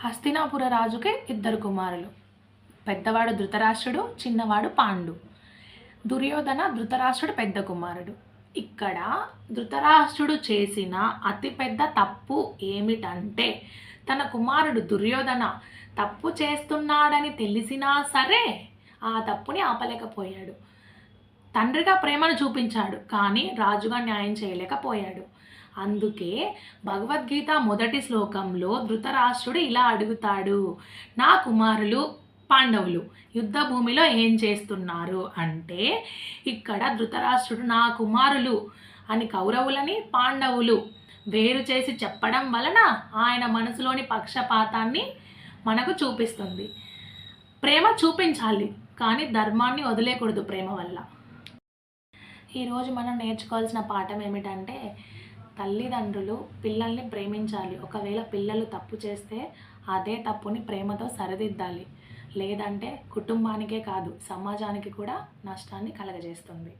హస్తినాపుర రాజుకి ఇద్దరు కుమారులు. పెద్దవాడు ధృతరాష్ట్రుడు, చిన్నవాడు పాండు. దుర్యోధన ధృతరాష్ట్రుడు పెద్ద కుమారుడు. ఇక్కడ ధృతరాష్ట్రుడు చేసిన అతిపెద్ద తప్పు ఏమిటంటే, తన కుమారుడు దుర్యోధన తప్పు చేస్తున్నాడని తెలిసినా సరే ఆ తప్పుని ఆపలేకపోయాడు. తండ్రిగా ప్రేమను చూపించాడు, కానీ రాజుగా న్యాయం చేయలేకపోయాడు. అందుకే భగవద్గీత మొదటి శ్లోకంలో ధృతరాష్ట్రుడు ఇలా అడుగుతాడు, నా కుమారులు పాండవులు యుద్ధ భూమిలో ఏం చేస్తున్నారు అంటే, ఇక్కడ ధృతరాష్ట్రుడు నా కుమారులు అని కౌరవులని పాండవులు వేరు చేసి చెప్పడం వలన ఆయన మనసులోని పక్షపాతాన్ని మనకు చూపిస్తుంది. ప్రేమ చూపించాలి, కానీ ధర్మాన్ని వదిలేకూడదు ప్రేమ వల్ల. ఈరోజు మనం నేర్చుకోవాల్సిన పాఠం ఏమిటంటే, తల్లిదండ్రులు పిల్లల్ని ప్రేమించాలి. ఒకవేళ పిల్లలు తప్పు చేస్తే అదే తప్పుని ప్రేమతో సరిదిద్దాలి. లేదంటే కుటుంబానికే కాదు, సమాజానికి కూడా నష్టాన్ని కలగజేస్తుంది.